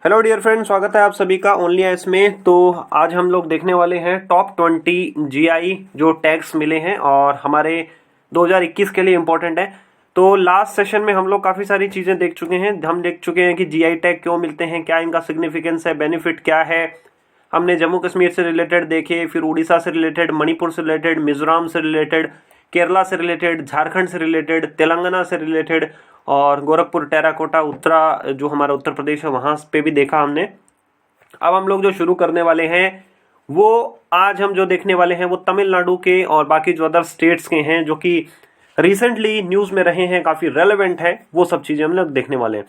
Hello dear friend, स्वागत है आप सभी का ओनली आइस में। तो आज हम लोग देखने वाले हैं टॉप 20 जीआई जो टैग्स मिले हैं और हमारे 2021 के लिए इम्पोर्टेंट है। तो लास्ट सेशन में हम लोग काफ़ी सारी चीज़ें देख चुके हैं। हम देख चुके हैं कि जीआई टैग क्यों मिलते हैं, क्या इनका सिग्निफिकेंस है, बेनिफिट क्या है। हमने जम्मू कश्मीर से रिलेटेड देखे, फिर उड़ीसा से रिलेटेड, मणिपुर से रिलेटेड, मिजोरम से रिलेटेड, केरला से रिलेटेड, झारखंड से रिलेटेड, तेलंगाना से रिलेटेड और गोरखपुर, टेराकोटा, उत्तरा जो हमारा उत्तर प्रदेश है वहाँ पे भी देखा हमने। अब हम लोग जो शुरू करने वाले हैं वो आज हम जो देखने वाले हैं वो तमिलनाडु के और बाकी जो अदर स्टेट्स के हैं जो कि रिसेंटली न्यूज़ में रहे हैं, काफ़ी रेलेवेंट है, वो सब चीज़ें हम लोग देखने वाले हैं।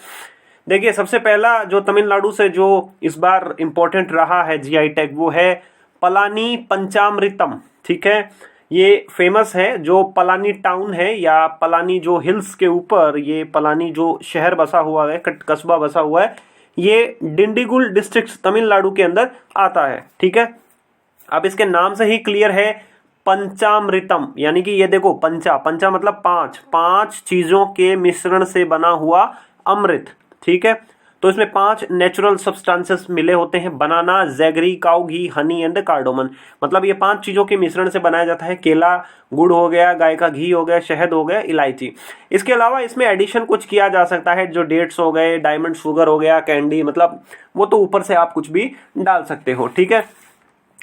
देखिए, सबसे पहला जो तमिलनाडु से जो इस बार इम्पोर्टेंट रहा है जीआई टैग वो है पलानी पंचामृतम। ठीक है, ये फेमस है। जो पलानी टाउन है या पलानी जो हिल्स के ऊपर ये पलानी जो शहर बसा हुआ है, कस्बा बसा हुआ है, ये डिंडीगुल डिस्ट्रिक्ट तमिलनाडु के अंदर आता है। ठीक है, अब इसके नाम से ही क्लियर है पंचामृतम, यानी कि ये देखो पंचा पंचा मतलब पांच, पांच चीजों के मिश्रण से बना हुआ अमृत। ठीक है, तो इसमें 5 नेचुरल सब्सटेंसेस मिले होते हैं, banana, jaggery, cow ghee, honey and cardamom. मतलब ये 5 चीजों के मिश्रण से बनाया जाता है। केला, गुड़ हो गया, गाय का घी हो गया, शहद हो गया, इलायची। इसके अलावा इसमें एडिशन कुछ किया जा सकता है, जो डेट्स हो गए, डायमंड शुगर हो गया, कैंडी, मतलब वो तो ऊपर से आप कुछ भी डाल सकते हो। ठीक है,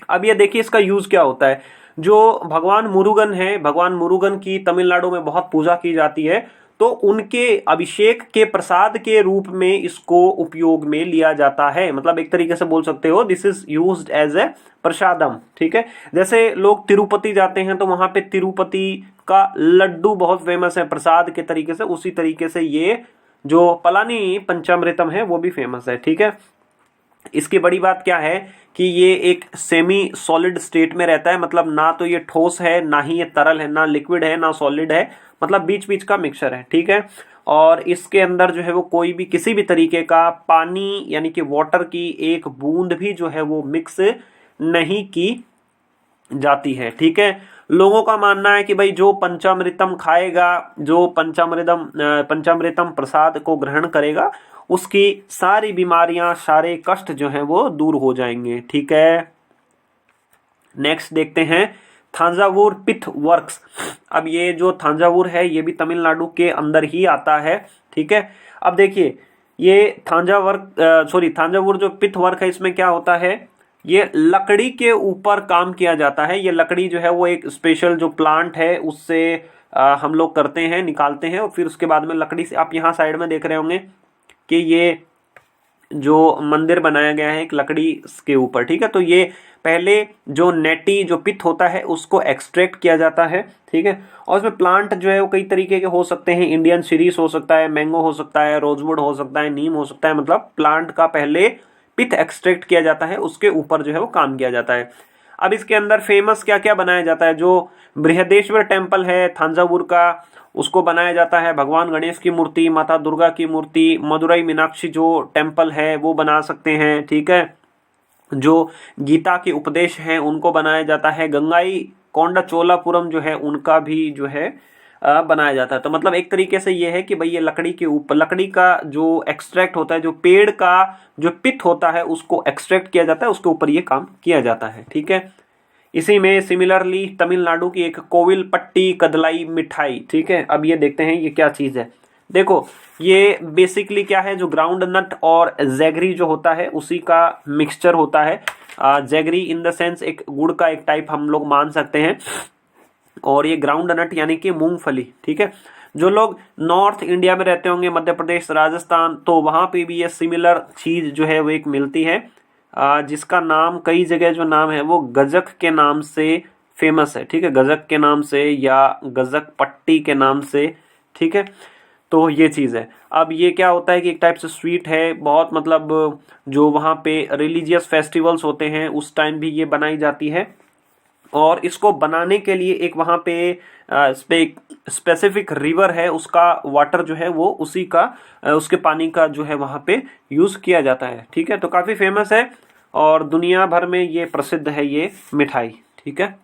अब ये देखिए इसका यूज क्या होता है। जो भगवान मुरुगन है, भगवान मुरुगन की तमिलनाडु में बहुत पूजा की जाती है, तो उनके अभिषेक के प्रसाद के रूप में इसको उपयोग में लिया जाता है। मतलब एक तरीके से बोल सकते हो this is used as a prasadam. ठीक है, जैसे लोग तिरुपति जाते हैं तो वहां पे तिरुपति का लड्डू बहुत फेमस है प्रसाद के तरीके से, उसी तरीके से ये जो पलानी पंचामृतम है वो भी फेमस है। ठीक है, इसकी बड़ी बात क्या है कि ये एक सेमी सॉलिड स्टेट में रहता है। मतलब ना तो ये ठोस है, ना ही ये तरल है, ना लिक्विड है, ना सॉलिड है, मतलब बीच बीच का मिक्सचर है। ठीक है, और इसके अंदर जो है वो कोई भी किसी भी तरीके का पानी यानी कि वाटर की एक बूंद भी जो है वो मिक्स नहीं की जाती है। ठीक है, लोगों का मानना है कि भाई जो पंचामृतम खाएगा, जो पंचामृतम प्रसाद को ग्रहण करेगा, उसकी सारी बीमारियां, सारे कष्ट जो हैं वो दूर हो जाएंगे। ठीक है, नेक्स्ट देखते हैं थांजावुर पिथ वर्क्स। अब ये जो थांजावुर है ये भी तमिलनाडु के अंदर ही आता है। ठीक है, अब देखिए ये थांजावुर जो पिथ वर्क है, इसमें क्या होता है, ये लकड़ी के ऊपर काम किया जाता है। ये लकड़ी जो है वो एक स्पेशल जो प्लांट है उससे हम लोग करते हैं, निकालते हैं, और फिर उसके बाद में लकड़ी से, आप यहाँ साइड में देख रहे होंगे कि ये जो मंदिर बनाया गया है एक लकड़ी के ऊपर। ठीक है, तो ये पहले जो नेटी जो पिथ होता है उसको एक्सट्रैक्ट किया जाता है। ठीक है, और उसमें प्लांट जो है वो कई तरीके के हो सकते हैं, इंडियन सीरीज हो सकता है, मैंगो हो सकता है, रोजवुड हो सकता है, नीम हो सकता है। मतलब प्लांट का पहले पिथ एक्सट्रैक्ट किया जाता है, उसके ऊपर जो है वो काम किया जाता है। अब इसके अंदर फेमस क्या क्या बनाया जाता है, जो बृहदेश्वर टेम्पल है थांजावुर का, उसको बनाया जाता है। भगवान गणेश की मूर्ति, माता दुर्गा की मूर्ति, मदुरई मीनाक्षी जो टेम्पल है वो बना सकते हैं। ठीक है, जो गीता के उपदेश हैं उनको बनाया जाता है। गंगाई कोंडा चोलापुरम जो है उनका भी जो है बनाया जाता है। तो मतलब एक तरीके से ये है कि भाई ये लकड़ी के ऊपर, लकड़ी का जो एक्सट्रैक्ट होता है, जो पेड़ का जो पिथ होता है उसको एक्सट्रैक्ट किया जाता है, उसके ऊपर ये काम किया जाता है। ठीक है, इसी में सिमिलरली तमिलनाडु की एक कोविल पट्टी कदलाई मिठाई। ठीक है, अब ये देखते हैं ये क्या चीज है। देखो ये बेसिकली क्या है, जो ग्राउंड नट और जैगरी जो होता है उसी का मिक्सचर होता है। जैगरी इन द सेंस एक गुड़ का एक टाइप हम लोग मान सकते हैं, और ये ग्राउंड नट यानी कि मूंगफली। ठीक है, जो लोग नॉर्थ इंडिया में रहते होंगे, मध्य प्रदेश, राजस्थान, तो वहां पे भी ये सिमिलर चीज जो है वो एक मिलती है, जिसका नाम कई जगह जो नाम है वो गजक के नाम से फेमस है। ठीक है, गजक के नाम से या गजक पट्टी के नाम से। ठीक है, तो ये चीज़ है। अब ये क्या होता है कि एक टाइप से स्वीट है बहुत, मतलब जो वहाँ पे रिलीजियस फेस्टिवल्स होते हैं उस टाइम भी ये बनाई जाती है, और इसको बनाने के लिए एक वहाँ पे स्पेसिफिक रिवर है, उसका वाटर जो है वो उसी का उसके पानी का जो है वहाँ पे यूज़ किया जाता है। ठीक है, तो काफ़ी फेमस है और दुनिया भर में ये प्रसिद्ध है ये मिठाई। ठीक है,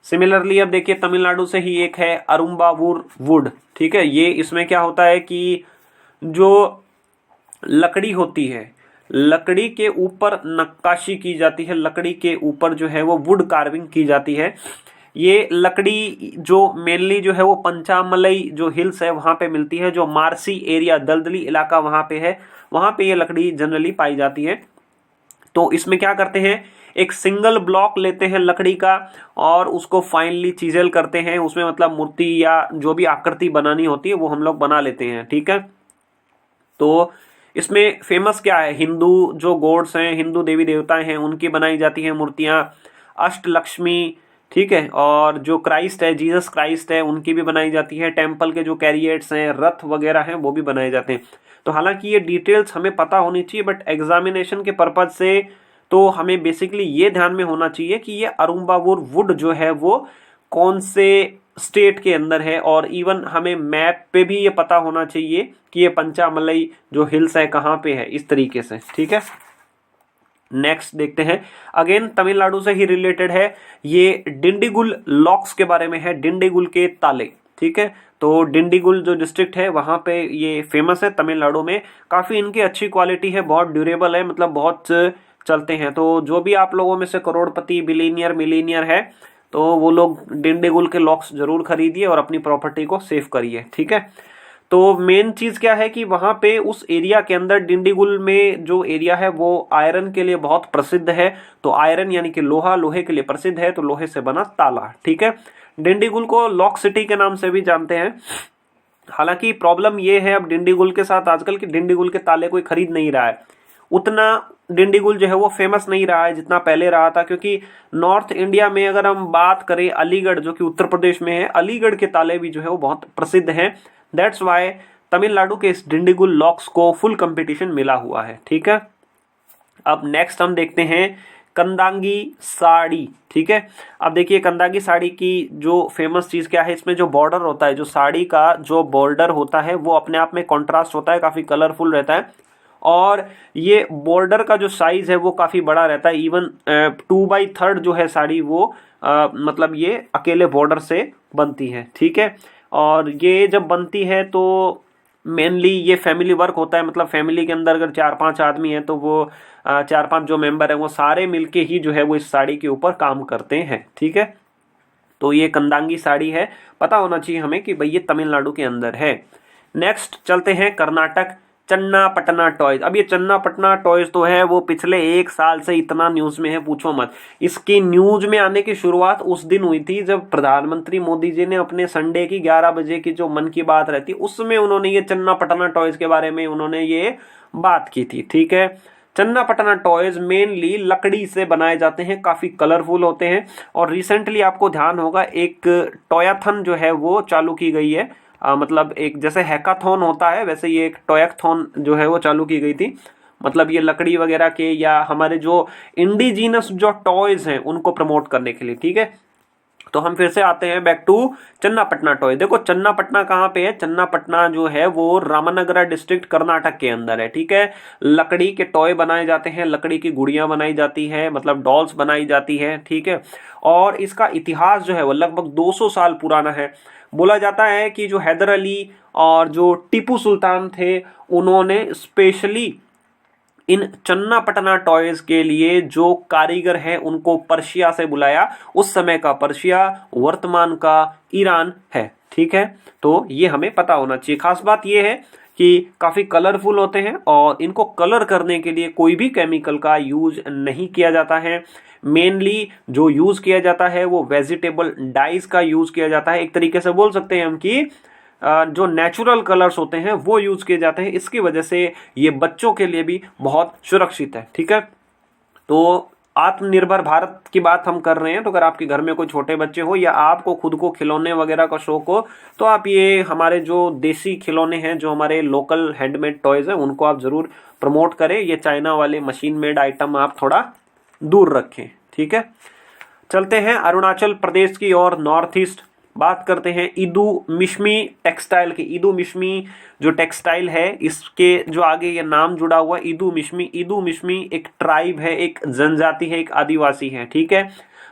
सिमिलरली अब देखिए तमिलनाडु से ही एक है अरुम्बावूर वुड। ठीक है, ये इसमें क्या होता है कि जो लकड़ी होती है, लकड़ी के ऊपर नक्काशी की जाती है, लकड़ी के ऊपर जो है वो वुड कार्विंग की जाती है। ये लकड़ी जो मेनली जो है वो पंचामलई जो हिल्स है वहां पे मिलती है, जो मार्सी एरिया दलदली इलाका वहां पे है, वहां पे ये लकड़ी जनरली पाई जाती है। तो इसमें क्या करते हैं, एक सिंगल ब्लॉक लेते हैं लकड़ी का और उसको फाइनली चीजेल करते हैं, उसमें मतलब मूर्ति या जो भी आकृति बनानी होती है वो हम लोग बना लेते हैं। ठीक है, तो इसमें फेमस क्या है, हिंदू जो गॉड्स हैं, हिंदू देवी देवताएं हैं, उनकी बनाई जाती हैं मूर्तियां, अष्टलक्ष्मी, ठीक है, और जो क्राइस्ट है, जीसस क्राइस्ट है, उनकी भी बनाई जाती है। टेम्पल के जो कैरियट्स हैं, रथ वगैरह हैं, वो भी बनाए जाते हैं। तो हालांकि ये डिटेल्स हमें पता होनी चाहिए, बट एग्जामिनेशन के पर्पज से तो हमें बेसिकली ये ध्यान में होना चाहिए कि ये अरुम्बावुर वुड जो है वो कौन से स्टेट के अंदर है, और इवन हमें मैप पे भी ये पता होना चाहिए कि ये पंचामलई जो हिल्स है कहाँ पे है, इस तरीके से। ठीक है, नेक्स्ट देखते हैं, अगेन तमिलनाडु से ही रिलेटेड है, ये डिंडीगुल लॉक्स के बारे में है, डिंडीगुल के ताले। ठीक है, तो डिंडीगुल जो डिस्ट्रिक्ट है वहां पे ये फेमस है तमिलनाडु में, काफी इनकी अच्छी क्वालिटी है, बहुत ड्यूरेबल है, मतलब बहुत चलते हैं। तो जो भी आप लोगों में से करोड़पति, बिलीनियर, मिलीनियर है, तो वो लोग डिंडीगुल के लॉक्स जरूर खरीदिए और अपनी प्रॉपर्टी को सेव करिए। ठीक है, तो मेन चीज क्या है कि वहां पे उस एरिया के अंदर डिंडीगुल में जो एरिया है वो आयरन के लिए बहुत प्रसिद्ध है। तो आयरन यानी कि लोहा, लोहे के लिए प्रसिद्ध है, तो लोहे से बना ताला। ठीक है, डिंडीगुल को लॉक सिटी के नाम से भी जानते हैं। हालांकि प्रॉब्लम ये है अब डिंडीगुल के साथ आजकल, कि डिंडीगुल के ताले कोई खरीद नहीं रहा है, उतना डिंडीगुल जो है वो फेमस नहीं रहा है जितना पहले रहा था। क्योंकि नॉर्थ इंडिया में अगर हम बात करें, अलीगढ़ जो कि उत्तर प्रदेश में है, अलीगढ़ के ताले भी जो है वो बहुत प्रसिद्ध हैं। दैट्स वाई तमिलनाडु के इस डिंडीगुल लॉक्स को फुल कंपटीशन मिला हुआ है। ठीक है, अब नेक्स्ट हम देखते हैं कंदांगी साड़ी। ठीक है, अब देखिए कंदांगी साड़ी की जो फेमस चीज क्या है, इसमें जो बॉर्डर होता है, जो साड़ी का जो बॉर्डर होता है वो अपने आप में कॉन्ट्रास्ट होता है, काफी कलरफुल रहता है, और ये बॉर्डर का जो साइज है वो काफी बड़ा रहता है। इवन 2/3 जो है साड़ी वो मतलब ये अकेले बॉर्डर से बनती है। ठीक है, और ये जब बनती है तो मेनली ये फैमिली वर्क होता है, मतलब फैमिली के अंदर अगर 4-5 आदमी हैं तो वो 4-5 जो मेंबर हैं वो सारे मिलके ही जो है वो इस साड़ी के ऊपर काम करते हैं। ठीक है, तो ये कंदांगी साड़ी है, पता होना चाहिए हमें कि भाई ये तमिलनाडु के अंदर है। नेक्स्ट चलते हैं कर्नाटक, चन्नापटना टॉयज। अब ये चन्नापटना टॉयज तो है वो पिछले 1 साल से इतना न्यूज में है, पूछो मत। इसकी न्यूज में आने की शुरुआत उस दिन हुई थी जब प्रधानमंत्री मोदी जी ने अपने संडे की 11 बजे की जो मन की बात रहती, उसमें उन्होंने ये चन्नापटना टॉयज के बारे में उन्होंने ये बात की थी। ठीक है, चन्नापटना टॉयज मेनली लकड़ी से बनाए जाते हैं, काफी कलरफुल होते हैं, और रिसेंटली आपको ध्यान होगा एक टॉयाथन जो है वो चालू की गई है। मतलब एक जैसे हैकाथॉन होता है वैसे ये एक टॉयाथॉन जो है वो चालू की गई थी। मतलब ये लकड़ी वगैरह के या हमारे जो इंडिजीनस जो टॉयज हैं उनको प्रमोट करने के लिए। ठीक है, तो हम फिर से आते हैं बैक टू चन्नापटना टॉय। देखो चन्नापटना कहाँ पे है, चन्नापटना जो है वो रामनगरा डिस्ट्रिक्ट कर्नाटक के अंदर है। ठीक है, लकड़ी के टॉय बनाए जाते हैं, लकड़ी की गुड़ियां बनाई जाती है, मतलब डॉल्स बनाई जाती है। ठीक है, और इसका इतिहास जो है वो लगभग 200 साल पुराना है। बोला जाता है कि जो हैदर अली और जो टीपू सुल्तान थे उन्होंने स्पेशली इन चन्नापटना टॉयज के लिए जो कारीगर है उनको पर्शिया से बुलाया। उस समय का पर्शिया वर्तमान का ईरान है। ठीक है, तो ये हमें पता होना चाहिए। खास बात ये है कि काफी कलरफुल होते हैं और इनको कलर करने के लिए कोई भी केमिकल का यूज नहीं किया जाता है। मेनली जो यूज किया जाता है वो वेजिटेबल डाइज का यूज किया जाता है। एक तरीके से बोल सकते हैं हम कि जो नेचुरल कलर्स होते हैं वो यूज किए जाते हैं। इसकी वजह से ये बच्चों के लिए भी बहुत सुरक्षित है। ठीक है, तो आत्मनिर्भर भारत की बात हम कर रहे हैं, तो अगर आपके घर में कोई छोटे बच्चे हो या आपको खुद को खिलौने वगैरह का शौक हो तो आप ये हमारे जो देसी खिलौने हैं, जो हमारे लोकल हैंडमेड टॉयज हैं, उनको आप जरूर प्रमोट करें। ये चाइना वाले मशीन मेड आइटम आप थोड़ा दूर रखें। ठीक है, चलते हैं अरुणाचल प्रदेश की और नॉर्थ ईस्ट बात करते हैं इदू मिश्मी टेक्सटाइल की। इदू मिश्मी जो टेक्सटाइल है इसके जो आगे ये नाम जुड़ा हुआ इदू मिश्मी, इदू मिश्मी एक ट्राइब है, एक जनजाति है, एक आदिवासी है। ठीक है,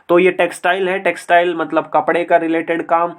तो ये टेक्सटाइल है, टेक्सटाइल मतलब कपड़े का रिलेटेड काम।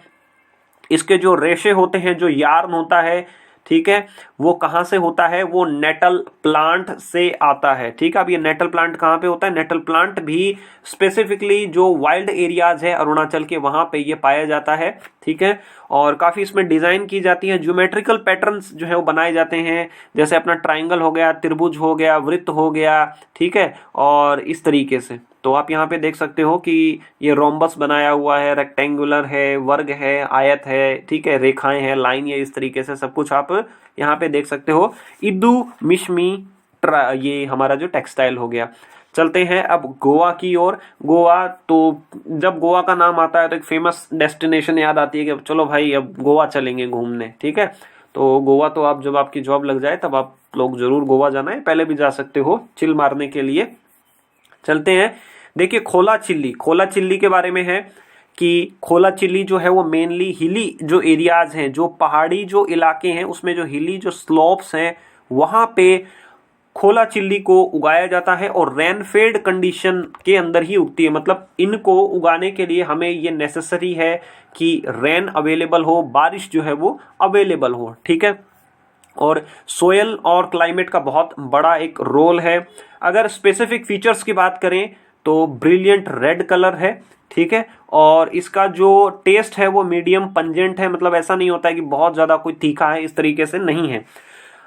इसके जो रेशे होते हैं, जो यार्न होता है, ठीक है, वो कहाँ से होता है, वो नेटल प्लांट से आता है। ठीक है, अब ये नेटल प्लांट कहाँ पे होता है, नेटल प्लांट भी स्पेसिफिकली जो वाइल्ड एरियाज है अरुणाचल के वहां पे ये पाया जाता है। ठीक है, और काफी इसमें डिजाइन की जाती है, ज्योमेट्रिकल पैटर्न्स जो है वो बनाए जाते हैं, जैसे अपना ट्राइंगल हो गया, त्रिभुज हो गया, वृत्त हो गया। ठीक है, और इस तरीके से तो आप यहाँ पे देख सकते हो कि ये रोम्बस बनाया हुआ है, रेक्टेंगुलर है, वर्ग है, आयत है, ठीक है, रेखाएं हैं, लाइन है, इस तरीके से सब कुछ आप यहाँ पे देख सकते हो। इदू मिश्मी ये हमारा जो टेक्सटाइल हो गया। चलते हैं अब गोवा की ओर। गोवा, तो जब गोवा का नाम आता है तो एक फेमस डेस्टिनेशन याद आती है कि चलो भाई अब गोवा चलेंगे घूमने। ठीक है, तो गोवा तो आप जब आपकी जॉब लग जाए तब आप लोग जरूर गोवा जाना है, पहले भी जा सकते हो चिल मारने के लिए। चलते हैं, देखिए खोला चिल्ली, खोला चिल्ली के बारे में है कि खोला चिल्ली जो है वो मेनली हिली जो एरियाज हैं, जो पहाड़ी जो इलाके हैं उसमें जो हिली जो स्लोप्स हैं वहां पे खोला चिल्ली को उगाया जाता है और रेनफेड कंडीशन के अंदर ही उगती है। मतलब इनको उगाने के लिए हमें ये नेसेसरी है कि रेन अवेलेबल हो, बारिश जो है वो अवेलेबल हो। ठीक है, और सोयल और क्लाइमेट का बहुत बड़ा एक रोल है। अगर स्पेसिफिक फीचर्स की बात करें तो ब्रिलियंट रेड कलर है। ठीक है, और इसका जो टेस्ट है वो मीडियम पंजेंट है, मतलब ऐसा नहीं होता है कि बहुत ज्यादा कोई तीखा है, इस तरीके से नहीं है।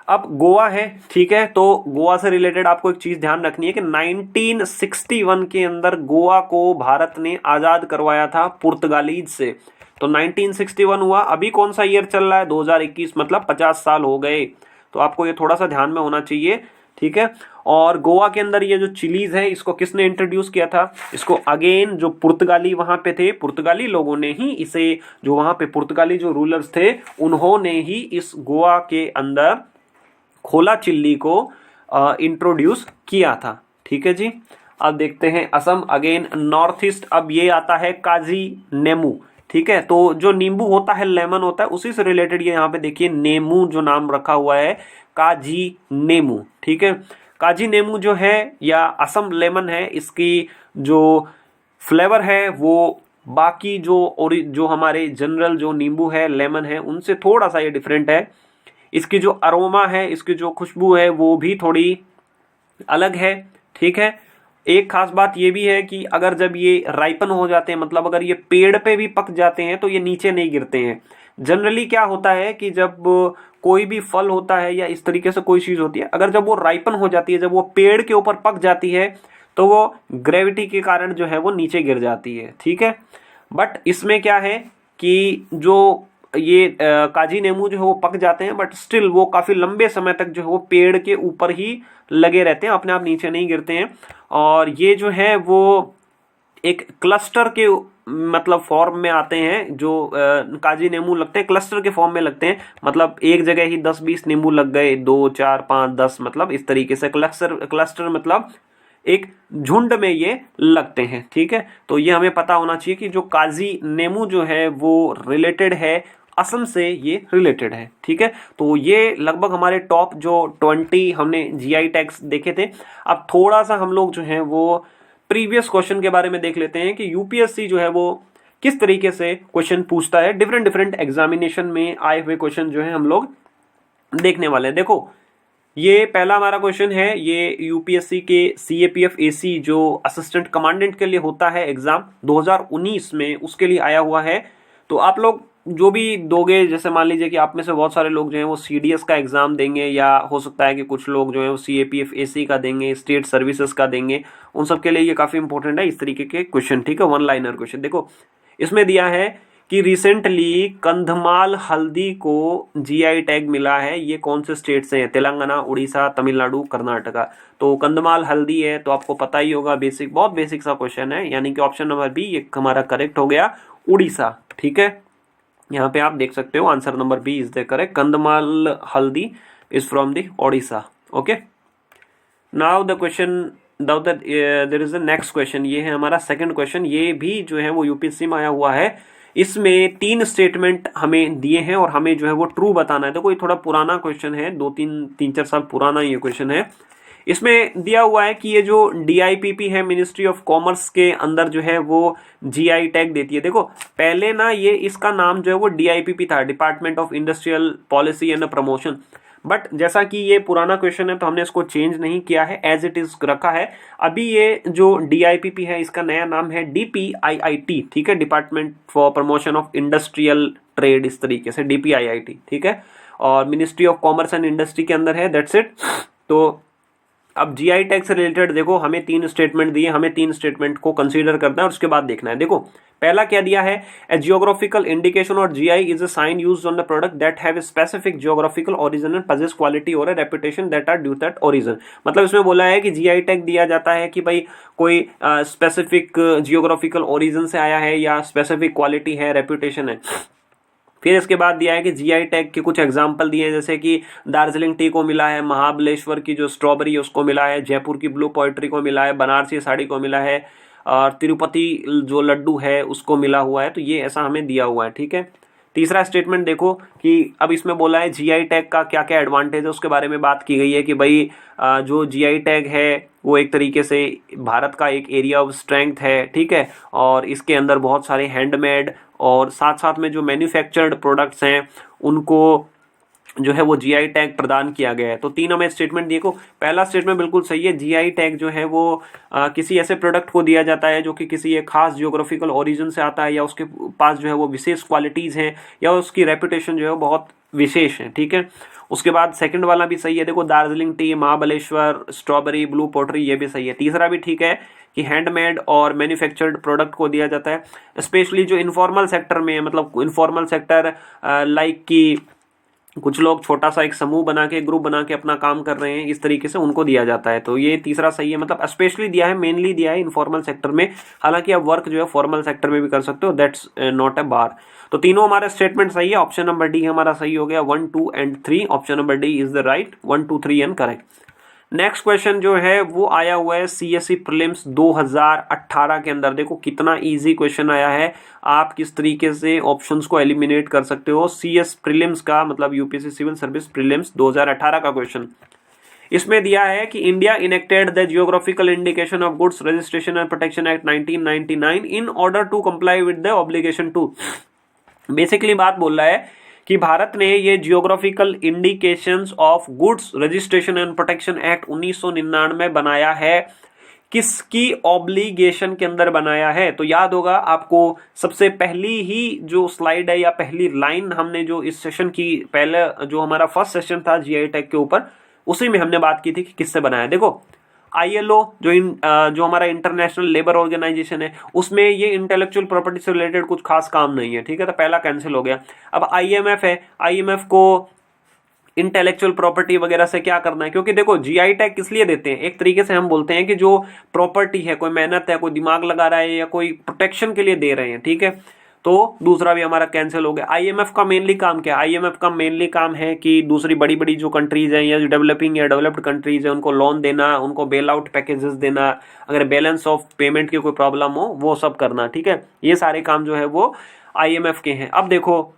अब गोवा है, ठीक है, तो गोवा से रिलेटेड आपको एक चीज ध्यान रखनी है कि 1961 के अंदर गोवा को भारत ने आजाद करवाया था पुर्तगालीज से। तो 1961 हुआ, अभी कौन सा ईयर चल रहा है, 2021, मतलब 50 साल हो गए। तो आपको ये थोड़ा सा ध्यान में होना चाहिए। ठीक है, और गोवा के अंदर ये जो चिलीज है इसको किसने इंट्रोड्यूस किया था, इसको अगेन जो पुर्तगाली वहां पे थे, पुर्तगाली लोगों ने ही इसे, जो वहां पे पुर्तगाली जो रूलर्स थे उन्होंने ही इस गोवा के अंदर खोला चिल्ली को इंट्रोड्यूस किया था। ठीक है जी, अब देखते हैं असम, अगेन नॉर्थ ईस्ट। अब ये आता है काजी नेमू। ठीक है, तो जो नींबू होता है, लेमन होता है, उसी से रिलेटेड ये यहाँ पे देखिए नेमू जो नाम रखा हुआ है, काजी नेमू। ठीक है, काजी नेमू जो है या असम लेमन है, इसकी जो फ्लेवर है वो बाकी जो हमारे जनरल जो नींबू है, लेमन है, उनसे थोड़ा सा ये डिफरेंट है। इसकी जो अरोमा है, इसकी जो खुशबू है वो भी थोड़ी अलग है। ठीक है, एक खास बात ये भी है कि अगर जब ये राइपन हो जाते हैं, मतलब अगर ये पेड़ पे भी पक जाते हैं तो ये नीचे नहीं गिरते हैं। जनरली क्या होता है कि जब कोई भी फल होता है या इस तरीके से कोई चीज होती है, अगर जब वो राइपन हो जाती है, जब वो पेड़ के ऊपर पक जाती है तो वो ग्रेविटी के कारण जो है वो नीचे गिर जाती है। ठीक है, बट इसमें क्या है कि जो ये काजी नेमू जो है वो पक जाते हैं, बट स्टिल वो काफी लंबे समय तक जो है वो पेड़ के ऊपर ही लगे रहते हैं, अपने आप नीचे नहीं गिरते हैं। और ये जो है वो एक क्लस्टर के मतलब फॉर्म में आते हैं, जो काजी नींबू लगते हैं क्लस्टर के फॉर्म में लगते हैं, मतलब एक जगह ही 10-20 नींबू लग गए, 2, 4, 5, 10, मतलब इस तरीके से क्लस्टर मतलब एक झुंड में ये लगते हैं। ठीक है, तो ये हमें पता होना चाहिए कि जो काजी नेमू जो है वो रिलेटेड है, असम से ये रिलेटेड है। ठीक है, तो ये लगभग हमारे टॉप जो 20 हमने जीआई टैग्स देखे थे। अब थोड़ा सा हम लोग जो है वो प्रीवियस क्वेश्चन के बारे में देख लेते हैं कि यूपीएससी जो है वो किस तरीके से क्वेश्चन पूछता है। डिफरेंट एग्जामिनेशन में आए हुए क्वेश्चन जो है हम लोग देखने वाले हैं। देखो, ये पहला हमारा क्वेश्चन है, ये यूपीएससी के सीएपीएफ एसी जो असिस्टेंट कमांडेंट के लिए होता है एग्जाम 2019 में, उसके लिए आया हुआ है। तो आप लोग जो भी दोगे, जैसे मान लीजिए कि आप में से बहुत सारे लोग जो हैं वो सीडीएस का एग्जाम देंगे, या हो सकता है कि कुछ लोग जो है वो सीएपीएफ एसी का देंगे, स्टेट सर्विसेज का देंगे, उन सब के लिए ये काफी इंपॉर्टेंट है इस तरीके के क्वेश्चन। ठीक है, 1 लाइनर क्वेश्चन। देखो, इसमें दिया है कि रिसेंटली कंधमाल हल्दी को जीआई टैग मिला है, ये कौन से स्टेट से है, तेलंगाना, उड़ीसा, तमिलनाडु, कर्नाटका। तो कंधमाल हल्दी है तो आपको पता ही होगा, बेसिक, बहुत बेसिक सा क्वेश्चन है, यानी कि ऑप्शन नंबर बी ये हमारा करेक्ट हो गया, उड़ीसा। ठीक है, यहाँ पे आप देख सकते हो answer number B is the correct, Kandhamal haldi is from the Odisha. Okay, now the question there is the next question, ये है हमारा सेकंड क्वेश्चन। ये भी जो है वो यूपीएससी में आया हुआ है। इसमें 3 स्टेटमेंट हमें दिए हैं और हमें जो है वो ट्रू बताना है। देखो, ये थोड़ा पुराना क्वेश्चन है, 2-3-4 साल पुराना ये क्वेश्चन है। इसमें दिया हुआ है कि ये जो DIPP है, मिनिस्ट्री ऑफ कॉमर्स के अंदर जो है वो GI टैग देती है। देखो पहले ना ये इसका नाम जो है वो DIPP था, department of industrial policy and promotion, but जैसा कि ये पुराना क्वेश्चन है तो हमने इसको चेंज नहीं किया है, एज इट इज रखा है। अभी ये जो DIPP है इसका नया नाम है DPIIT, ठीक है, department for promotion of industrial trade, इस तरीके से DPIIT, ठीक है, और ministry of commerce and industry के अंदर है, दैट्स इट। तो अब GI टैग से रिलेटेड देखो हमें 3 स्टेटमेंट दिए, हमें 3 स्टेटमेंट को कंसीडर करना है और उसके बाद देखना है। देखो पहला क्या दिया है, ए जियोग्राफिकल इंडिकेशन और GI is a sign used on the product that have a specific geographical origin and possess quality और a reputation that are due that origin. मतलब इसमें बोला है कि GI टैग दिया जाता है कि भाई कोई स्पेसिफिक जियोग्राफिकल ओरिजिन से आया है या स्पेसिफिक क्वालिटी है, रेपुटेशन है। फिर इसके बाद दिया है कि GI टैग के कुछ एग्जाम्पल दिए हैं, जैसे कि दार्जिलिंग टी को मिला है, महाबलेश्वर की जो स्ट्रॉबेरी है उसको मिला है, जयपुर की ब्लू पोएट्री को मिला है, बनारसी साड़ी को मिला है, और तिरुपति जो लड्डू है उसको मिला हुआ है। तो ये ऐसा हमें दिया हुआ है, ठीक है। तीसरा स्टेटमेंट देखो कि अब इसमें बोला है GI टैग का क्या क्या एडवांटेज है, उसके बारे में बात की गई है कि भाई जो GI टैग है वो एक तरीके से भारत का एक एरिया ऑफ स्ट्रेंथ है, ठीक है, और इसके अंदर बहुत सारे हैंडमेड और साथ साथ में जो मैन्युफैक्चर्ड प्रोडक्ट्स हैं उनको जो है वो GI टैग प्रदान किया गया है। तो 3 हमें स्टेटमेंट दिए को, पहला स्टेटमेंट बिल्कुल सही है, GI टैग जो है वो किसी ऐसे प्रोडक्ट को दिया जाता है जो कि किसी एक खास जियोग्राफिकल ओरिजिन से आता है या उसके पास जो है वो विशेष क्वालिटीज हैं या उसकी रेपुटेशन जो है वो बहुत विशेष है, ठीक है। उसके बाद सेकंड वाला भी सही है, देखो Darjeeling T, Mahabaleshwar, strawberry, blue poetry, ये भी सही है। तीसरा भी ठीक है कि हैंडमेड और मैन्युफैक्चर्ड प्रोडक्ट को दिया जाता है, स्पेशली जो इनफॉर्मल सेक्टर में है, मतलब इनफॉर्मल सेक्टर लाइक कि कुछ लोग छोटा सा एक समूह बना के, ग्रुप बना के अपना काम कर रहे हैं, इस तरीके से उनको दिया जाता है। तो ये तीसरा सही है, मतलब स्पेशली दिया है, मेनली दिया है इनफॉर्मल सेक्टर में, हालांकि आप वर्क जो है फॉर्मल सेक्टर में भी कर सकते हो, दैट्स नॉट ए बार। तो तीनों हमारे स्टेटमेंट सही है, ऑप्शन नंबर डी हमारा सही हो गया, 1, 2 and 3, option number D is the right, 1, 2, 3 and correct. Next question जो है वो आया हुआ है CSE प्रीलिम्स 2018 के अंदर। देखो कितना इजी क्वेश्चन आया है, आप किस तरीके से ऑप्शंस को एलिमिनेट कर सकते हो। CS प्रीलिम्स का मतलब UPSC सिविल सर्विस प्रीलिम्स 2018 का क्वेश्चन। इसमें दिया है कि India enacted the geographical indication of goods registration and protection act 1999 in order to comply with the obligation to. Basically बात बोल रहा है कि भारत ने ये geographical indications of goods registration and protection act 1999 बनाया है, किसकी ऑब्लिगेशन के अंदर बनाया है। तो याद होगा आपको, सबसे पहली ही जो स्लाइड है या पहली लाइन हमने जो इस सेशन की, पहले जो हमारा फर्स्ट सेशन था GI टैग के ऊपर, उसी में हमने बात की थी कि किससे बनाया। देखो ILO जो हमारा इंटरनेशनल लेबर ऑर्गेनाइजेशन है, उसमें ये इंटेलेक्चुअल प्रॉपर्टी से रिलेटेड कुछ खास काम नहीं है, ठीक है, तो पहला कैंसिल हो गया। अब IMF है, IMF को इंटेलेक्चुअल प्रॉपर्टी वगैरह से क्या करना है, क्योंकि देखो GI टैग किस लिए देते हैं, एक तरीके से हम बोलते हैं कि जो प्रॉपर्टी है, कोई मेहनत है, कोई दिमाग लगा रहा है या कोई प्रोटेक्शन के लिए दे रहे हैं, ठीक है। तो दूसरा भी हमारा कैंसिल हो गया। IMF का मेनली काम क्या है, IMF का मेनली काम है कि दूसरी बड़ी बड़ी जो कंट्रीज हैं या जो डेवलपिंग या डेवलप्ड कंट्रीज है उनको लोन देना, उनको बेल आउट पैकेजेस देना, अगर बैलेंस ऑफ पेमेंट की कोई प्रॉब्लम हो वो सब करना, ठीक है। ये सारे काम जो है वो IMF के हैं। अब देखो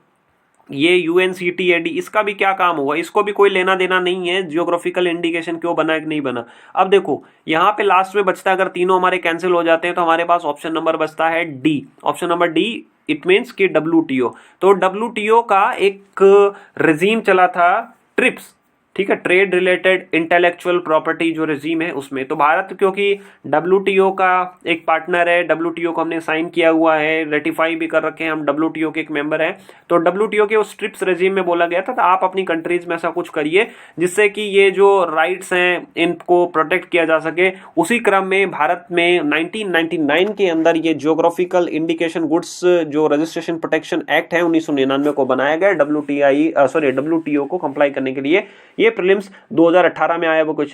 ये UNCTAD, इसका भी क्या काम हुआ, इसको भी कोई लेना देना नहीं है जियोग्राफिकल इंडिकेशन क्यों बना कि नहीं बना। अब देखो यहाँ पे लास्ट में बचता है, अगर तीनों हमारे कैंसिल हो जाते हैं तो हमारे पास ऑप्शन नंबर बचता है D, option number D, it means कि WTO। तो WTO का एक रेजीम चला था ट्रिप्स, ठीक है, ट्रेड रिलेटेड इंटेलेक्चुअल प्रॉपर्टी जो रेजीम है उसमें। तो भारत क्योंकि WTO का एक पार्टनर है, WTO को हमने साइन किया हुआ है, रेटिफाई भी कर रखे हैं, हम WTO के एक मेंबर हैं। तो WTO के उस ट्रिप्स रेजीम में बोला गया था तो आप अपनी कंट्रीज में ऐसा कुछ करिए जिससे कि ये जो राइट्स हैं इनको प्रोटेक्ट किया जा सके। उसी क्रम में भारत में 1999 के अंदर ये जियोग्राफिकल इंडिकेशन गुड्स जो रजिस्ट्रेशन प्रोटेक्शन एक्ट है 1999 को बनाया गया WTO को कंप्लाई करने के लिए। ये प्रीलिम्स 2018 में आया वो क्वेश्चन।